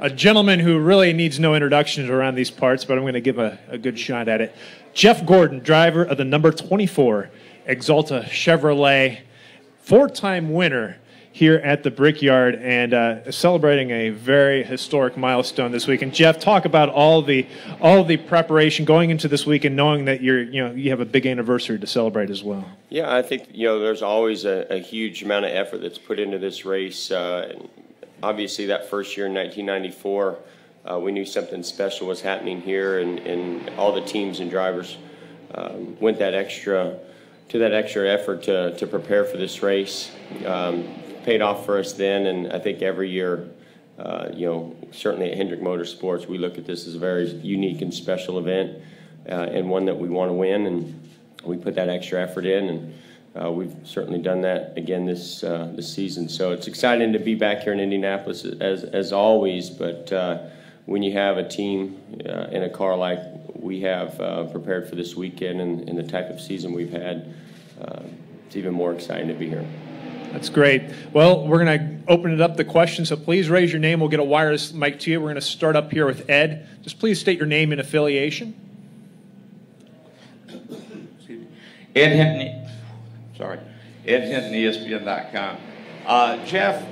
a gentleman who really needs no introduction around these parts, but I'm going to give a good shot at it. Jeff Gordon, driver of the number 24 Exalta Chevrolet, four-time winner here at the Brickyard, and celebrating a very historic milestone this week. And Jeff, talk about all the preparation going into this week, and knowing that you have a big anniversary to celebrate as well. Yeah, I think there's always a huge amount of effort that's put into this race. Obviously, that first year in 1994, we knew something special was happening here, and all the teams and drivers went that extra effort to prepare for this race. Paid off for us then, and I think every year, certainly at Hendrick Motorsports, we look at this as a very unique and special event, and one that we want to win, and we put that extra effort in, and we've certainly done that again this season. So it's exciting to be back here in Indianapolis as always, but when you have a team in a car like we have prepared for this weekend and the type of season we've had, it's even more exciting to be here. That's great. Well, we're going to open it up to questions, so please raise your name. We'll get a wireless mic to you. We're going to start up here with Ed. Just please state your name and affiliation. Ed Hinton, ESPN.com. Jeff,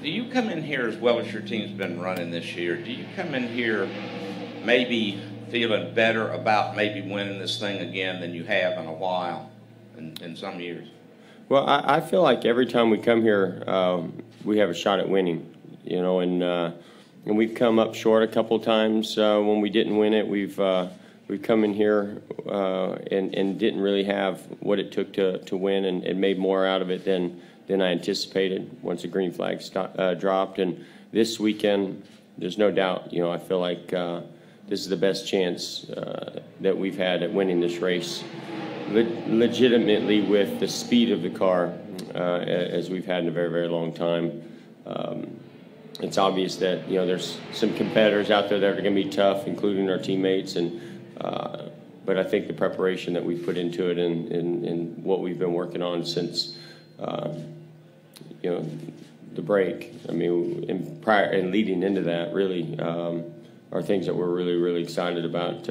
do you come in here, as well as your team's been running this year, do you come in here maybe feeling better about maybe winning this thing again than you have in a while, in some years? Well, I feel like every time we come here, we have a shot at winning, and we've come up short a couple times when we didn't win it. We've come in here and didn't really have what it took to win, and made more out of it than I anticipated once the green flag dropped. And this weekend, there's no doubt, I feel like this is the best chance that we've had at winning this race. Legitimately, with the speed of the car as we've had in a very, very long time. It's obvious that there's some competitors out there that are going to be tough, including our teammates, and but I think the preparation that we've put into it and what we've been working on since the break, I mean, and leading into that, really are things that we're really, really excited about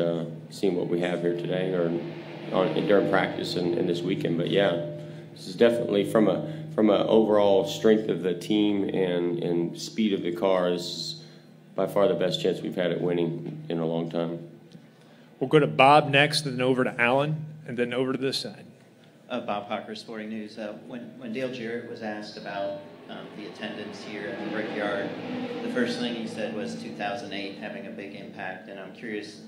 seeing what we have here today during practice and this weekend. But yeah, this is definitely from a overall strength of the team and speed of the car, this is by far the best chance we've had at winning in a long time. We'll go to Bob next, and then over to Alan, and then over to this side. Bob Hocker, Sporting News. When Dale Jarrett was asked about the attendance here at the Brickyard, the first thing he said was 2008 having a big impact, and I'm curious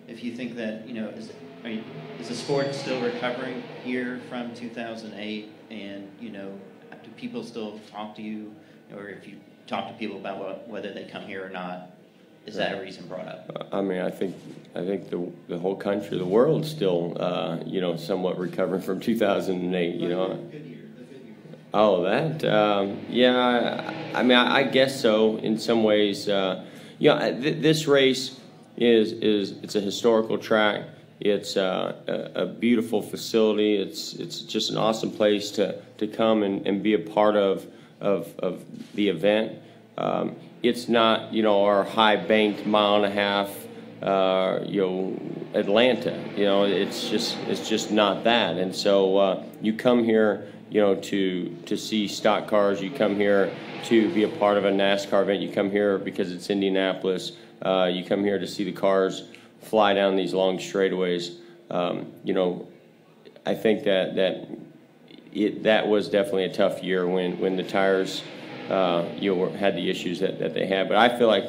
if you think that, is the sport still recovering here from 2008, and do people still talk to you, or if you talk to people about whether they come here or not, is that a reason brought up? I mean, I think the whole country, the world, still somewhat recovering from 2008. Good year. Oh, that yeah. I mean, I guess so in some ways. This race it's a historical track. It's a beautiful facility. It's just an awesome place to come and be a part of the event. It's not our high banked mile and a half Atlanta. It's just not that. And so you come here to see stock cars. You come here to be a part of a NASCAR event. You come here because it's Indianapolis. You come here to see the cars fly down these long straightaways. I think that was definitely a tough year when the tires had the issues that they had. But I feel like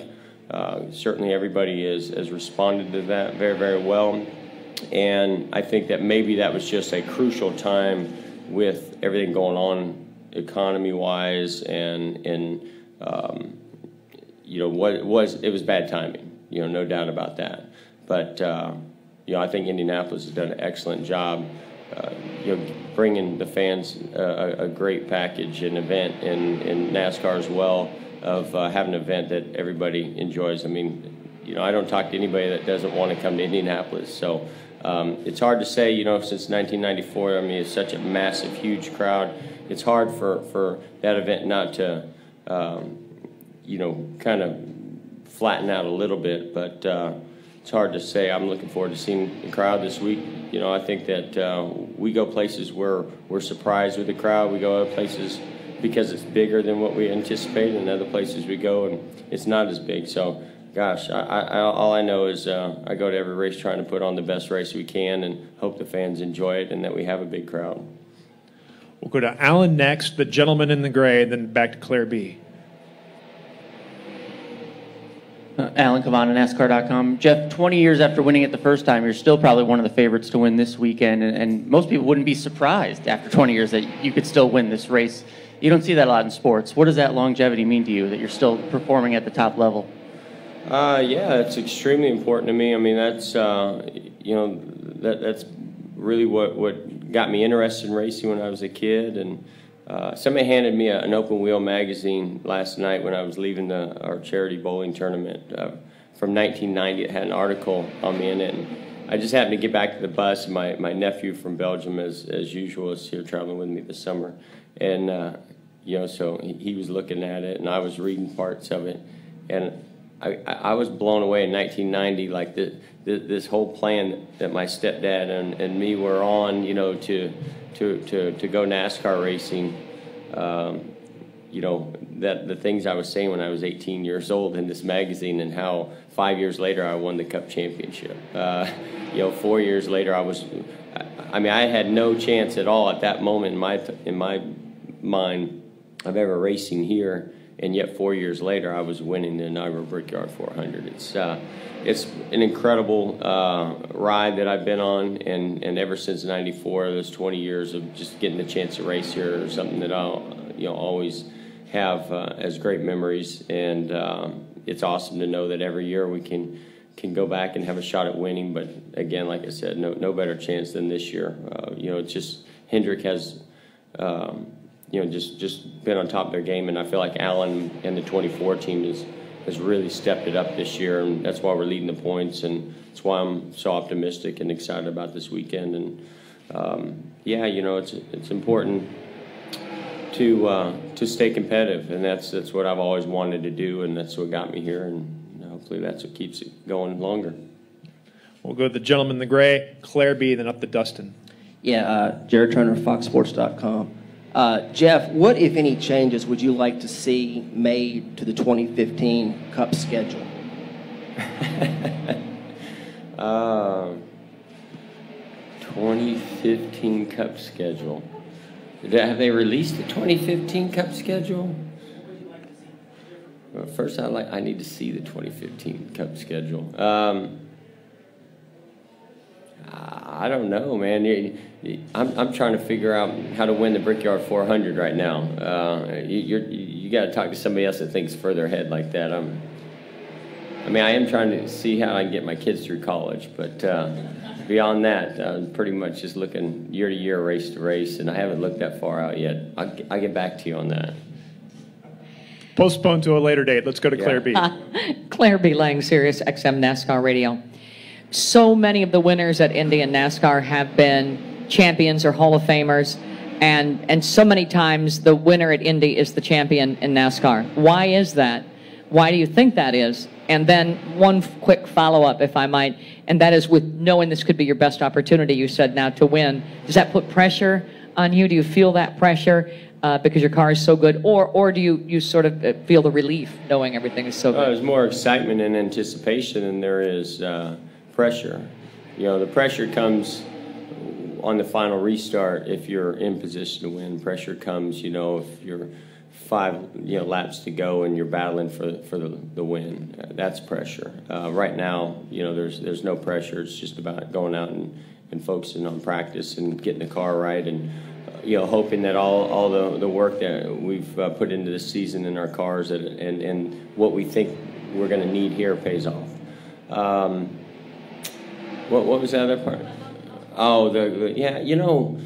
certainly everybody has responded to that very, very well. And I think that maybe that was just a crucial time with everything going on economy-wise, and it was bad timing, no doubt about that. But I think Indianapolis has done an excellent job, bringing the fans a great package and event, in NASCAR as well, of having an event that everybody enjoys. I mean, I don't talk to anybody that doesn't want to come to Indianapolis. So it's hard to say, since 1994, I mean, it's such a massive, huge crowd. It's hard for that event not to, kind of flatten out a little bit, but it's hard to say. I'm looking forward to seeing the crowd this week. You know, I think that we go places where we're surprised with the crowd. We go other places because it's bigger than what we anticipated, and other places we go and it's not as big. So, gosh, all I know is I go to every race trying to put on the best race we can and hope the fans enjoy it and that we have a big crowd. We'll go to Alan next, the gentleman in the gray, and then back to Claire B. Alan Cavan, NASCAR.com. Jeff, 20 years after winning it the first time, you're still probably one of the favorites to win this weekend, and most people wouldn't be surprised after 20 years that you could still win this race. You don't see that a lot in sports. What does that longevity mean to you, that you're still performing at the top level? Yeah, it's extremely important to me. I mean, that's you know, that's really what got me interested in racing when I was a kid. And somebody handed me an Open Wheel magazine last night when I was leaving our charity bowling tournament from 1990. It had an article on me in it. And I just happened to get back to the bus. My nephew from Belgium, as usual, is here traveling with me this summer. And, you know, so he was looking at it, and I was reading parts of it. And I was blown away in 1990, like this whole plan that my stepdad and me were on, you know, to go NASCAR racing. You know, that the things I was saying when I was 18 years old in this magazine, and how 5 years later I won the Cup championship. You know, 4 years later I mean, I had no chance at all at that moment in my mind of ever racing here. And yet 4 years later, I was winning the inaugural Brickyard 400. It's an incredible ride that I've been on, and ever since '94, those 20 years of just getting the chance to race here is something that I'll always have as great memories. And it's awesome to know that every year we can go back and have a shot at winning. But again, like I said, no better chance than this year. You know, it's just Hendrick has. You know, just been on top of their game, and I feel like Alan and the 24 team has really stepped it up this year, and that's why we're leading the points, and that's why I'm so optimistic and excited about this weekend. And yeah, you know, it's important to stay competitive, and that's what I've always wanted to do, and that's what got me here, and hopefully that's what keeps it going longer. We'll go to the gentleman in the gray, Claire B., then up to Dustin. Yeah, Jared Turner, FoxSports.com. Jeff, what, if any, changes would you like to see made to the 2015 Cup schedule? 2015 Cup schedule. Have they released the 2015 Cup schedule? Well, first, I need to see the 2015 Cup schedule. I don't know, man. I'm trying to figure out how to win the Brickyard 400 right now. You got to talk to somebody else that thinks further ahead like that. I mean, I am trying to see how I can get my kids through college, but beyond that, I'm pretty much just looking year to year, race to race, and I haven't looked that far out yet. I'll get back to you on that. Postponed to a later date. Let's go to Claire B. Claire B. Lang, Sirius XM NASCAR Radio. So many of the winners at Indy and NASCAR have been champions or Hall of Famers, and so many times the winner at Indy is the champion in NASCAR. Why is that? Why do you think that is? And then one quick follow-up, if I might, and that is with knowing this could be your best opportunity, you said now, to win. Does that put pressure on you? Do you feel that pressure because your car is so good? Or do you sort of feel the relief knowing everything is so good? There's more excitement and anticipation than there is pressure. You know, the pressure comes on the final restart if you're in position to win. Pressure comes, you know, if you're 5 laps to go and you're battling for the win. That's pressure. Right now, you know, there's no pressure. It's just about going out and focusing on practice and getting the car right, and you know, hoping that all the work that we've put into this season in our cars and what we think we're going to need here pays off. What was the other part? Oh, yeah, you know,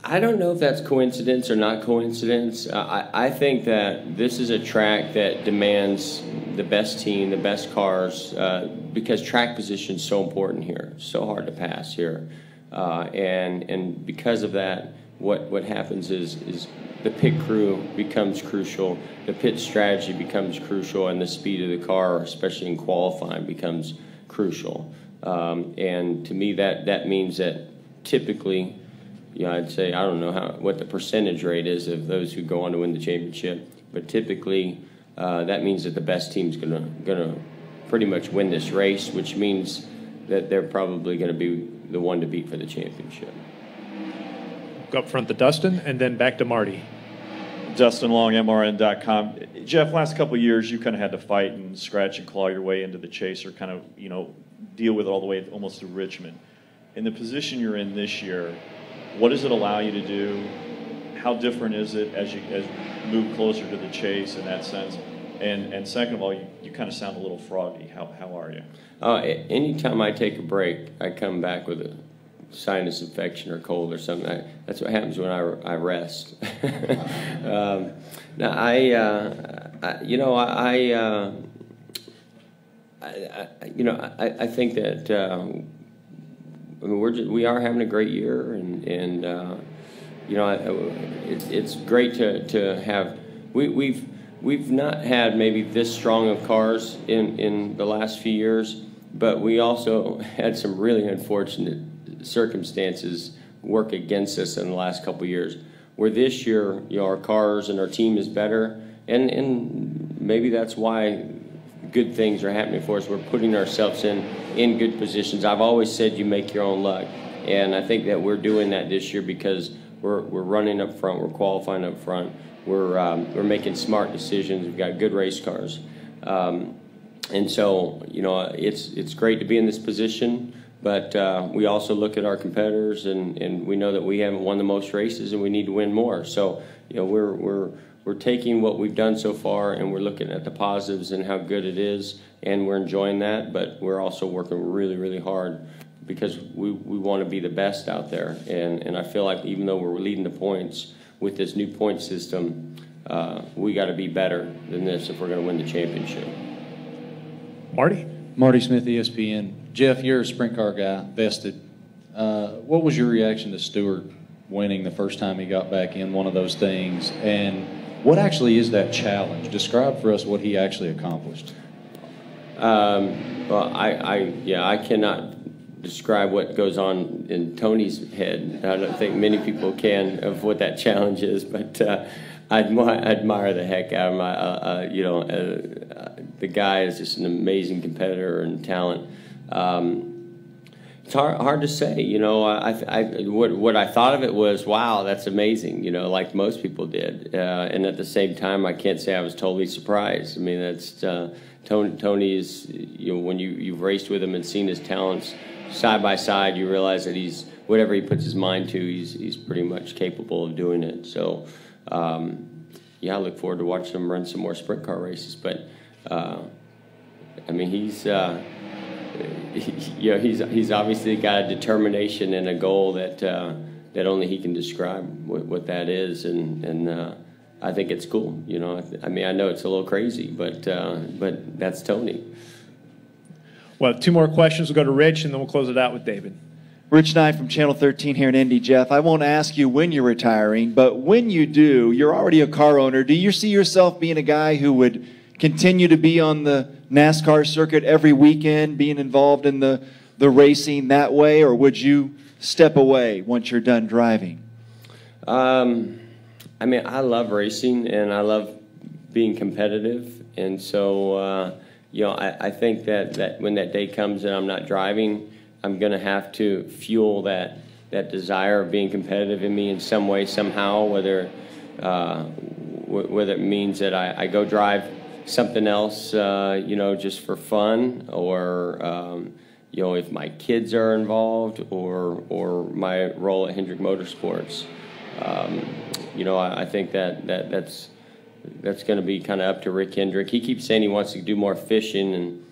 I don't know if that's coincidence or not coincidence. I think that this is a track that demands the best team, the best cars, because track position is so important here. It's so hard to pass here. And because of that, what happens is the pit crew becomes crucial, the pit strategy becomes crucial, and the speed of the car, especially in qualifying, becomes crucial. And to me, that means that typically, I'd say, I don't know what the percentage rate is of those who go on to win the championship, but typically that means that the best team's gonna pretty much win this race, which means that they're probably going to be the one to beat for the championship. Go up front to Dustin, and then back to Marty. Dustin Long, MRN.com. Jeff, last couple of years, you kind of had to fight and scratch and claw your way into the chase, or kind of, deal with it all the way almost to Richmond. In the position you're in this year, what does it allow you to do? How different is it as you move closer to the chase in that sense? And second of all, you kind of sound a little froggy. How are you? Anytime I take a break, I come back with a sinus infection or cold or something. That's what happens when I rest. Now I think that we are having a great year, and it's great to have. We've not had maybe this strong of cars in the last few years, but we also had some really unfortunate circumstances work against us in the last couple of years. Where this year, our cars and our team is better, and maybe that's why good things are happening for us. We're putting ourselves in good positions. I've always said you make your own luck, and I think that we're doing that this year because we're running up front, we're qualifying up front. We're making smart decisions. We've got good race cars, and so it's great to be in this position. But we also look at our competitors, and we know that we haven't won the most races, and we need to win more. So we're taking what we've done so far, and we're looking at the positives and how good it is, and we're enjoying that. But we're also working really, really hard because we want to be the best out there. And I feel like even though we're leading the points with this new point system, we got to be better than this if we're going to win the championship. Marty Smith, ESPN. Jeff, you're a sprint car guy, vested. What was your reaction to Stewart winning the first time he got back in one of those things? And what actually is that challenge? Describe for us what he actually accomplished. Well, I cannot describe what goes on in Tony's head. I don't think many people can of what that challenge is, but I admire the heck out of him. The guy is just an amazing competitor and talent. It's hard to say. What I thought of it was, wow, that's amazing. Like most people did, and at the same time, I can't say I was totally surprised. I mean, that's Tony is. When you've raced with him and seen his talents side by side, you realize that he's whatever he puts his mind to, he's pretty much capable of doing it. So, I look forward to watching him run some more sprint car races. But I mean, he's obviously got a determination and a goal that only he can describe what that is, and I think it's cool. I mean, I know it's a little crazy, but that's Tony. Well, two more questions. We'll go to Rich, and then we'll close it out with David. Rich Knight from Channel 13 here in Indy. Jeff, I won't ask you when you're retiring, but when you do, you're already a car owner. Do you see yourself being a guy who would continue to be on the NASCAR circuit every weekend, being involved in the racing that way, or would you step away once you're done driving? I mean, I love racing, and I love being competitive, and so I think that when that day comes and I'm not driving, I'm going to have to fuel that desire of being competitive in me in some way, somehow, whether it means that I go drive something else, just for fun, or if my kids are involved, or my role at Hendrick Motorsports. I think that's going to be kind of up to Rick Hendrick. He keeps saying he wants to do more fishing, and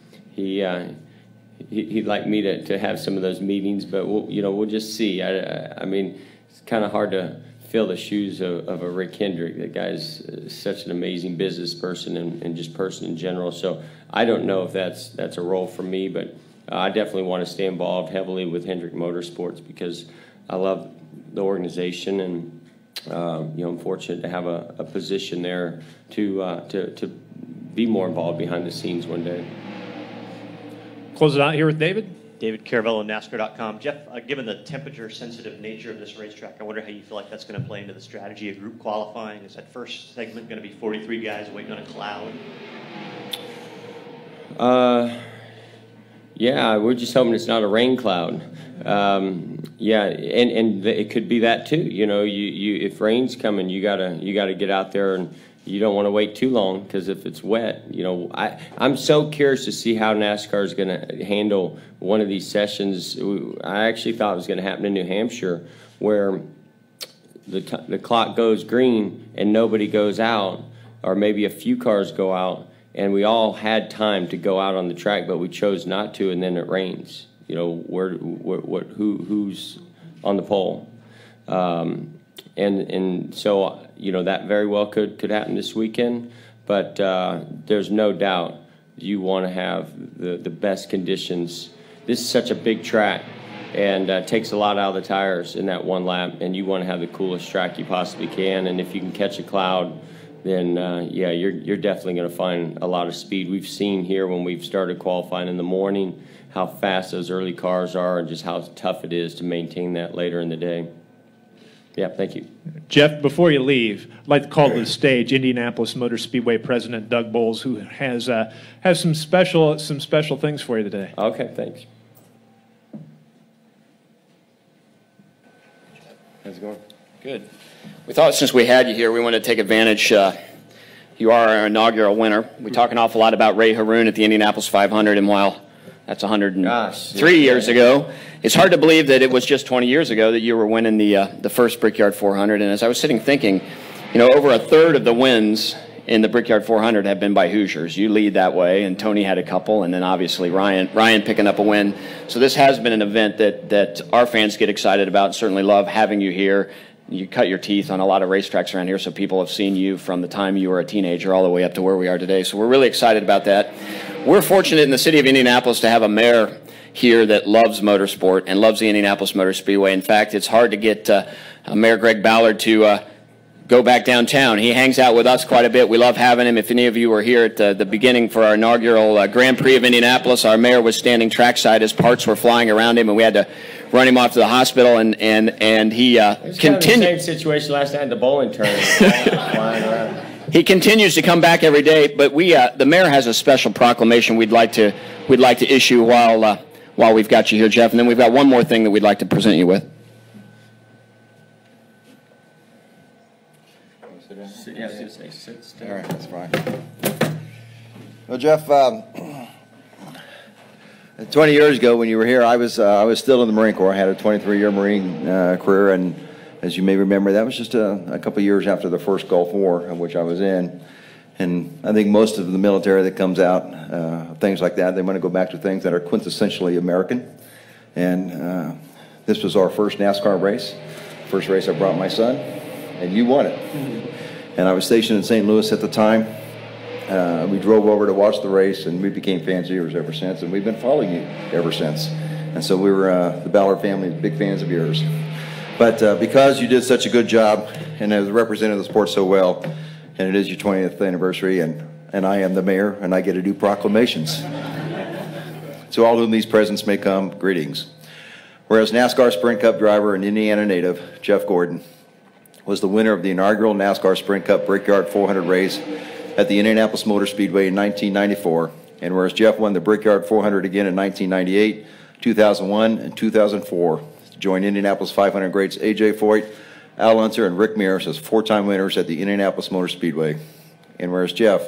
he'd like me to have some of those meetings, but we'll just see. I mean, it's kind of hard to fill the shoes of a Rick Hendrick. That guy's such an amazing business person and just person in general. So I don't know if that's a role for me, but I definitely want to stay involved heavily with Hendrick Motorsports because I love the organization, and I'm fortunate to have a position there to be more involved behind the scenes one day. Close it out here with David. David Caravello, NASCAR.com. Jeff, given the temperature-sensitive nature of this racetrack, I wonder how you feel like that's going to play into the strategy of group qualifying. Is that first segment going to be 43 guys waiting on a cloud? Yeah, we're just hoping it's not a rain cloud. Yeah, and it could be that too. If rain's coming, you gotta get out there, and you don't want to wait too long, because if it's wet, I'm so curious to see how NASCAR is going to handle one of these sessions. I actually thought it was going to happen in New Hampshire, where the clock goes green and nobody goes out, or maybe a few cars go out, and we all had time to go out on the track, but we chose not to, and then it rains. Who's on the pole? And so, that very well could happen this weekend, but there's no doubt you want to have the best conditions. This is such a big track, and takes a lot out of the tires in that one lap, and you want to have the coolest track you possibly can, and if you can catch a cloud, then yeah, you're definitely going to find a lot of speed. We've seen here when we've started qualifying in the morning how fast those early cars are, and just how tough it is to maintain that later in the day. Yeah, thank you. Jeff, before you leave, I'd like to call to the stage Indianapolis Motor Speedway President Doug Bowles, who has some special things for you today. Okay, thanks. How's it going? Good. We thought since we had you here, we wanted to take advantage. You are our inaugural winner. We talk an awful lot about Ray Haroon at the Indianapolis 500, and while that's 103 years ago, it's hard to believe that it was just 20 years ago that you were winning the first Brickyard 400. And as I was sitting thinking, over a third of the wins in the Brickyard 400 have been by Hoosiers. You lead that way, and Tony had a couple, and then obviously Ryan picking up a win. So this has been an event that our fans get excited about, and certainly love having you here. You cut your teeth on a lot of racetracks around here, so people have seen you from the time you were a teenager all the way up to where we are today. So we're really excited about that. We're fortunate in the city of Indianapolis to have a mayor here that loves motorsport and loves the Indianapolis Motor Speedway. In fact, it's hard to get Mayor Greg Ballard to go back downtown. He hangs out with us quite a bit. We love having him. If any of you were here at the beginning for our inaugural Grand Prix of Indianapolis, our mayor was standing trackside as parts were flying around him, and we had to run him off to the hospital, and he continued. Kind of the same situation last night at the bowling tournament. Flying around. He continues to come back every day, but the mayor has a special proclamation we'd like to issue while we've got you here, Jeff, and then we've got one more thing that we'd like to present you with. Yeah, sit. All right, that's fine. Well, Jeff, 20 years ago when you were here, I was still in the Marine Corps. I had a 23-year Marine career, and as you may remember, that was just a couple of years after the first Gulf War, in which I was in. And I think most of the military that comes out, things like that, they want to go back to things that are quintessentially American. And this was our first NASCAR race. First race I brought my son, and you won it. And I was stationed in St. Louis at the time. We drove over to watch the race, and we became fans of yours ever since, and we've been following you ever since. And so we were, the Ballard family, big fans of yours. But because you did such a good job and have represented the sport so well, and it is your 20th anniversary, and I am the mayor, and I get to do proclamations. To all whom these presents may come, greetings. Whereas NASCAR Sprint Cup driver and Indiana native Jeff Gordon was the winner of the inaugural NASCAR Sprint Cup Brickyard 400 race at the Indianapolis Motor Speedway in 1994, and whereas Jeff won the Brickyard 400 again in 1998, 2001, and 2004, to join Indianapolis 500 greats A.J. Foyt, Al Unser, and Rick Mears as four-time winners at the Indianapolis Motor Speedway. And whereas Jeff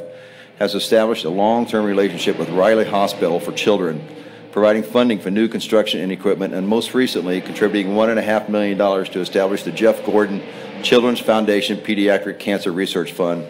has established a long-term relationship with Riley Hospital for Children, providing funding for new construction and equipment, and most recently contributing $1.5 million to establish the Jeff Gordon Children's Foundation Pediatric Cancer Research Fund.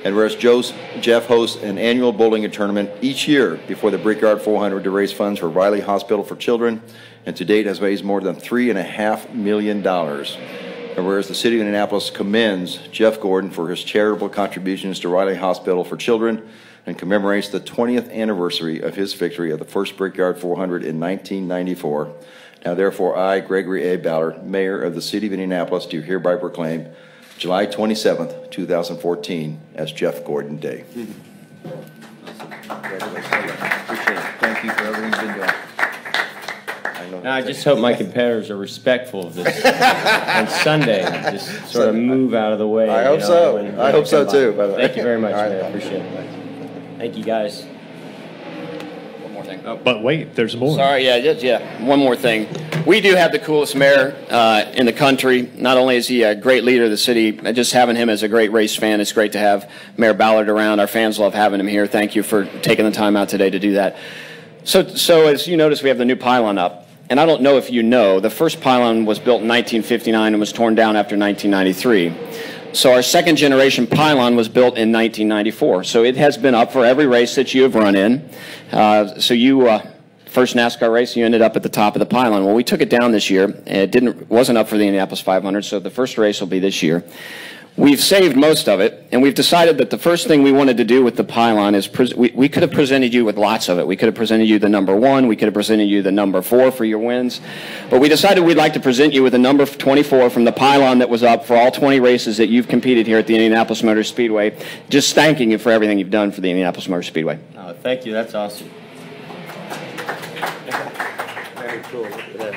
And whereas Jeff hosts an annual bowling tournament each year before the Brickyard 400 to raise funds for Riley Hospital for Children, and to date has raised more than $3.5 million. And whereas the city of Indianapolis commends Jeff Gordon for his charitable contributions to Riley Hospital for Children and commemorates the 20th anniversary of his victory of the first Brickyard 400 in 1994. Now therefore I, Gregory A. Ballard, Mayor of the City of Indianapolis, do hereby proclaim July 27th, 2014, as Jeff Gordon Day. Appreciate it. Thank you for everything you've been doing. I just hope my competitors are respectful of this on Sunday. Just sort of move out of the way. I hope so. I hope so too. By the way. Thank you very much, All right. man. I appreciate it. Thank you, guys. One more thing. But wait, there's more. Sorry, yeah. One more thing. We do have the coolest mayor in the country. Not only is he a great leader of the city, just having him as a great race fan, it's great to have Mayor Ballard around. Our fans love having him here. Thank you for taking the time out today to do that. So as you notice, we have the new pylon up. And I don't know if you know, the first pylon was built in 1959 and was torn down after 1993. So our second generation pylon was built in 1994. So it has been up for every race that you have run in. So you, first NASCAR race, you ended up at the top of the pylon. Well, we took it down this year. It wasn't up for the Indianapolis 500, so the first race will be this year. We've saved most of it, and we've decided that the first thing we wanted to do with the pylon is we could have presented you with lots of it. We could have presented you the number 1. We could have presented you the number 4 for your wins. But we decided we'd like to present you with the number 24 from the pylon that was up for all 20 races that you've competed here at the Indianapolis Motor Speedway. Just thanking you for everything you've done for the Indianapolis Motor Speedway. Oh, thank you. That's awesome. Very cool. Look at that.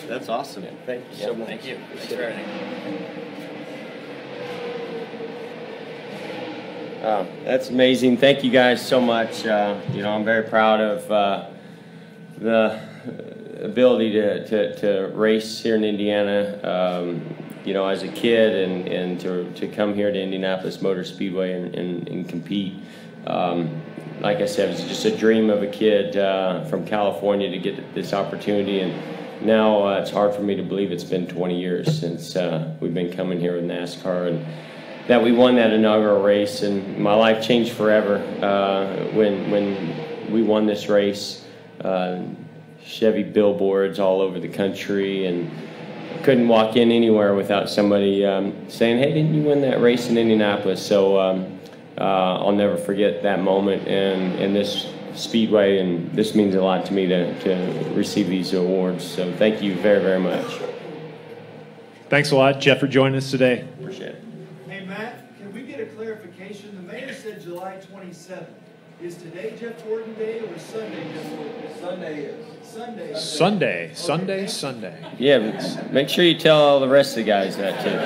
That's awesome. Thank you so much. Thank you. Thanks for everything. That's amazing. Thank you guys so much. I'm very proud of the ability to race here in Indiana. As a kid and to come here to Indianapolis Motor Speedway and compete. Like I said, it was just a dream of a kid from California to get this opportunity, and now it's hard for me to believe it's been 20 years since we've been coming here with NASCAR, and that we won that inaugural race, and my life changed forever when we won this race. Chevy billboards all over the country, and couldn't walk in anywhere without somebody saying, "Hey, didn't you win that race in Indianapolis?" So I'll never forget that moment and this Speedway, and this means a lot to me to receive these awards. So thank you very, very much. Thanks a lot, Jeff, for joining us today. Appreciate it. Hey, Matt, can we get a clarification? The mayor said July 27th. Is today Jeff Gordon Day or Sunday Jeff Gordon Day? Sunday is. Sunday. Yeah, but make sure you tell all the rest of the guys that too.